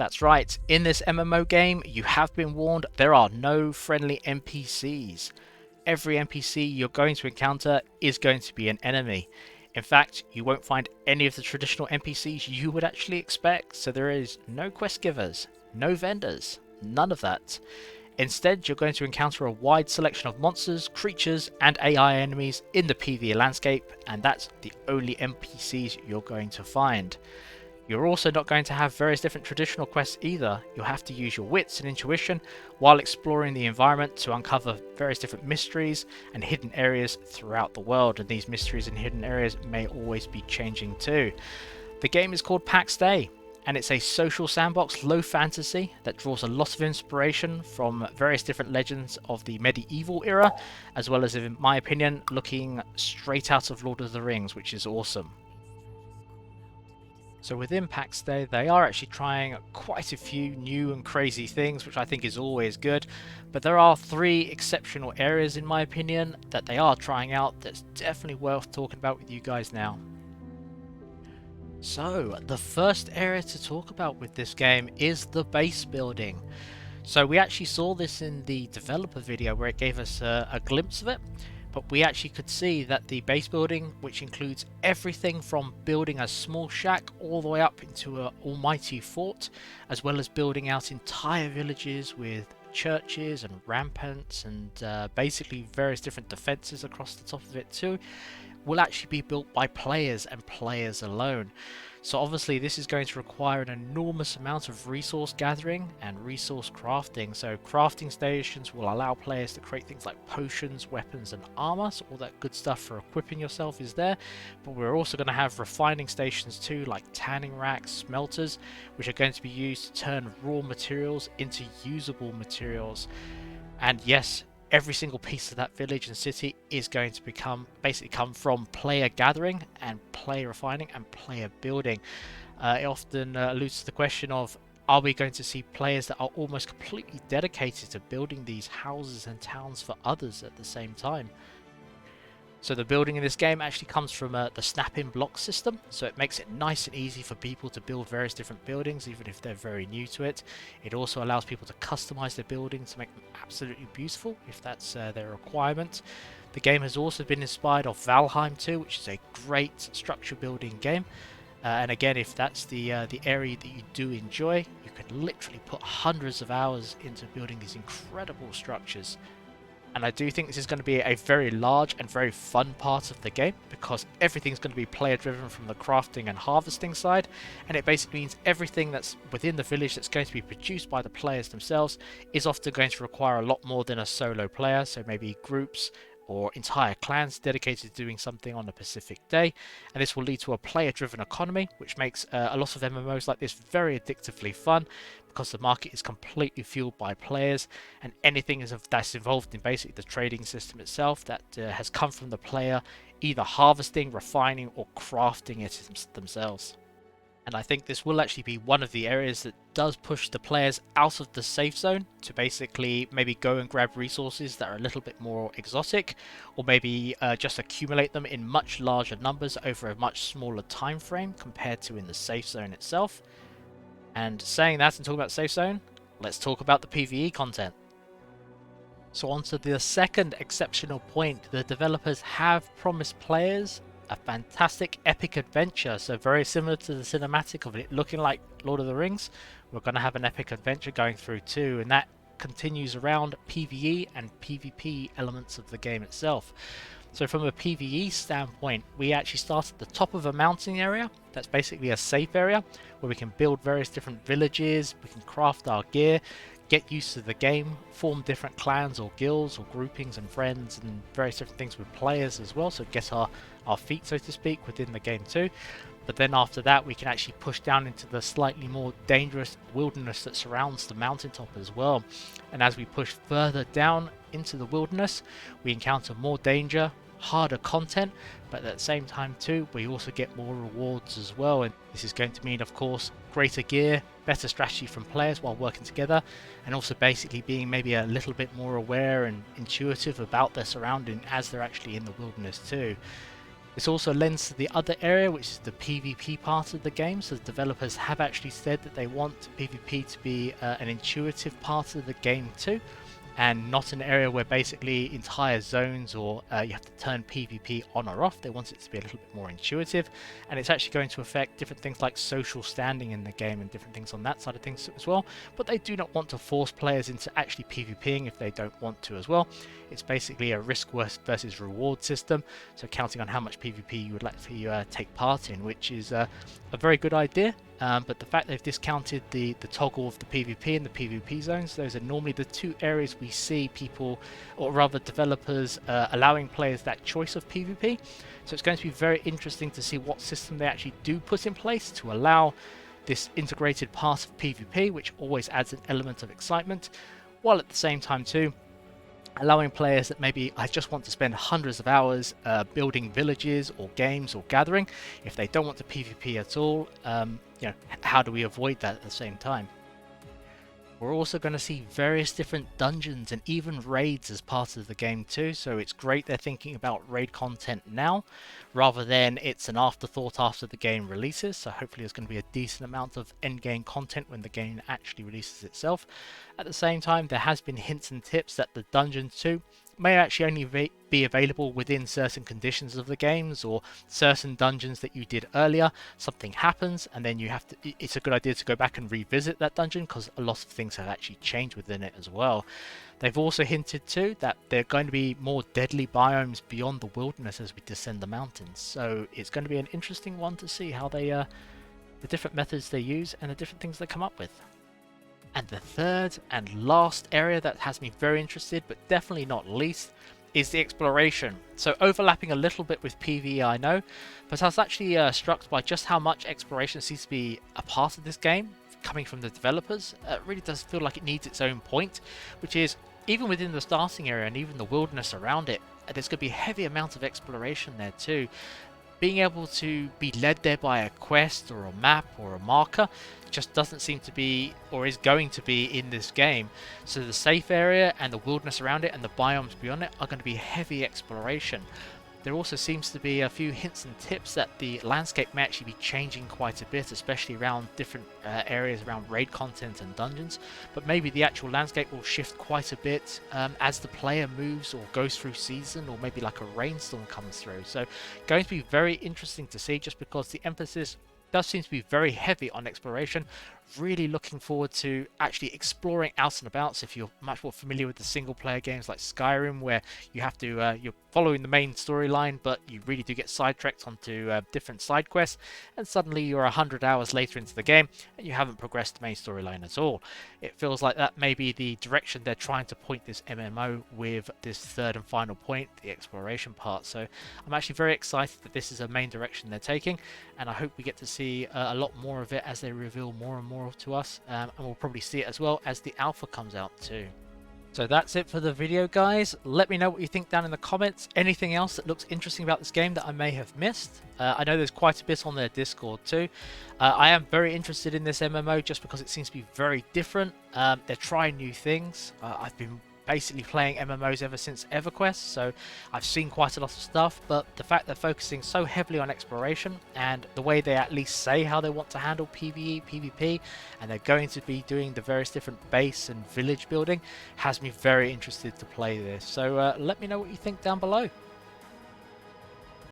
That's right, in this MMO game, you have been warned there are no friendly NPCs. Every NPC you're going to encounter is going to be an enemy. In fact, you won't find any of the traditional NPCs you would actually expect, so there is no quest givers, no vendors, none of that. Instead, you're going to encounter a wide selection of monsters, creatures, and AI enemies in the PvE landscape, and that's the only NPCs you're going to find. You're also not going to have various different traditional quests either. You'll have to use your wits and intuition while exploring the environment to uncover various different mysteries and hidden areas throughout the world, and these mysteries and hidden areas may always be changing too. The game is called Pax Dei, and it's a social sandbox low fantasy that draws a lot of inspiration from various different legends of the medieval era, as well as, in my opinion, looking straight out of Lord of the Rings, which is awesome. So within Pax Day, they are actually trying quite a few new and crazy things, which I think is always good. But there are three exceptional areas, in my opinion, that they are trying out that's definitely worth talking about with you guys now. So the first area to talk about with this game is the base building. So we actually saw this in the developer video where it gave us a glimpse of it. But we actually could see that the base building, which includes everything from building a small shack all the way up into an almighty fort, as well as building out entire villages with churches and ramparts and basically various different defenses across the top of it too, will actually be built by players and players alone. So obviously this is going to require an enormous amount of resource gathering and resource crafting. So crafting stations will allow players to create things like potions, weapons and armor. So all that good stuff for equipping yourself is there. But we're also going to have refining stations too, like tanning racks, smelters, which are going to be used to turn raw materials into usable materials. And yes, every single piece of that village and city is going to basically come from player gathering and player refining and player building. It often alludes to the question of, are we going to see players that are almost completely dedicated to building these houses and towns for others at the same time? So the building in this game actually comes from the snap-in block system, so it makes it nice and easy for people to build various different buildings even if they're very new to it. It also allows people to customize their buildings to make them absolutely beautiful if that's their requirement. The game has also been inspired of Valheim 2, which is a great structure building game. And again, if that's the area that you do enjoy, you can literally put hundreds of hours into building these incredible structures. And I do think this is going to be a very large and very fun part of the game, because everything's going to be player driven from the crafting and harvesting side, and it basically means everything that's within the village that's going to be produced by the players themselves is often going to require a lot more than a solo player, so maybe groups or entire clans dedicated to doing something on a specific day, and this will lead to a player-driven economy, which makes a lot of MMOs like this very addictively fun, because the market is completely fueled by players, and anything that's involved in basically the trading system itself that has come from the player either harvesting, refining, or crafting it themselves. And I think this will actually be one of the areas that does push the players out of the safe zone to basically maybe go and grab resources that are a little bit more exotic, or maybe just accumulate them in much larger numbers over a much smaller time frame compared to in the safe zone itself. And saying that and talking about safe zone, let's talk about the PvE content. So on to the second exceptional point, the developers have promised players a fantastic epic adventure. So very similar to the cinematic of it looking like Lord of the Rings, we're going to have an epic adventure going through too, and that continues around PvE and PvP elements of the game itself. So from a PvE standpoint, we actually start at the top of a mountain area. That's basically a safe area where we can build various different villages, we can craft our gear, get used to the game, form different clans or guilds or groupings and friends and various different things with players as well, so get our feet, so to speak, within the game too. But then after that we can actually push down into the slightly more dangerous wilderness that surrounds the mountaintop as well. And as we push further down into the wilderness, we encounter more danger, harder content, but at the same time too we also get more rewards as well. And this is going to mean, of course, greater gear, better strategy from players while working together, and also basically being maybe a little bit more aware and intuitive about their surrounding as they're actually in the wilderness too. This also lends to the other area, which is the PvP part of the game. So the developers have actually said that they want PvP to be an intuitive part of the game too, and not an area where basically entire zones or you have to turn PvP on or off. They want it to be a little bit more intuitive, and it's actually going to affect different things like social standing in the game and different things on that side of things as well. But they do not want to force players into actually PvPing if they don't want to as well. It's basically a risk versus reward system, so counting on how much PvP you would like to take part in, which is a very good idea. But the fact they've discounted the toggle of the PvP and the PvP zones, those are normally the two areas we see people, or rather developers, allowing players that choice of PvP. So it's going to be very interesting to see what system they actually do put in place to allow this integrated part of PvP, which always adds an element of excitement, while at the same time too, allowing players that maybe I just want to spend hundreds of hours building villages or games or gathering. If they don't want to PvP at all, how do we avoid that at the same time? We're also going to see various different dungeons and even raids as part of the game too, so it's great they're thinking about raid content now, rather than it's an afterthought after the game releases. So hopefully there's going to be a decent amount of endgame content when the game actually releases itself. At the same time, there has been hints and tips that the dungeons too may actually only be available within certain conditions of the games, or certain dungeons that you did earlier, something happens and then you have to, it's a good idea to go back and revisit that dungeon because a lot of things have actually changed within it as well. They've also hinted too that there are going to be more deadly biomes beyond the wilderness as we descend the mountains, so it's going to be an interesting one to see how they the different methods they use and the different things they come up with. And the third and last area that has me very interested, but definitely not least, is the exploration. So overlapping a little bit with PvE, I know, but I was actually struck by just how much exploration seems to be a part of this game, coming from the developers. It really does feel like it needs its own point, which is even within the starting area and even the wilderness around it, there's going to be a heavy amount of exploration there too. Being able to be led there by a quest or a map or a marker just doesn't seem to be, or is going to be, in this game. So the safe area and the wilderness around it and the biomes beyond it are going to be heavy exploration. There also seems to be a few hints and tips that the landscape may actually be changing quite a bit, especially around different areas around raid content and dungeons. But maybe the actual landscape will shift quite a bit as the player moves or goes through season, or maybe like a rainstorm comes through. So going to be very interesting to see, just because the emphasis does seem to be very heavy on exploration. Really looking forward to actually exploring out and about. So if you're much more familiar with the single player games like Skyrim, where you have to you're following the main storyline, but you really do get sidetracked onto different side quests, and suddenly you're 100 hours later into the game and you haven't progressed the main storyline at all. It feels like that may be the direction they're trying to point this MMO with this third and final point, the exploration part. So I'm actually very excited that this is a main direction they're taking, and I hope we get to see a lot more of it as they reveal more and more to us, and we'll probably see it as well as the alpha comes out too. So that's it for the video, guys. Let me know what you think down in the comments. Anything else that looks interesting about this game that I may have missed? I know there's quite a bit on their Discord too. I am very interested in this MMO just because it seems to be very different. They're trying new things. I've been basically playing MMOs ever since EverQuest, so I've seen quite a lot of stuff, but the fact they're focusing so heavily on exploration, and the way they at least say how they want to handle PvE, PvP, and they're going to be doing the various different base and village building, has me very interested to play this. So let me know what you think down below.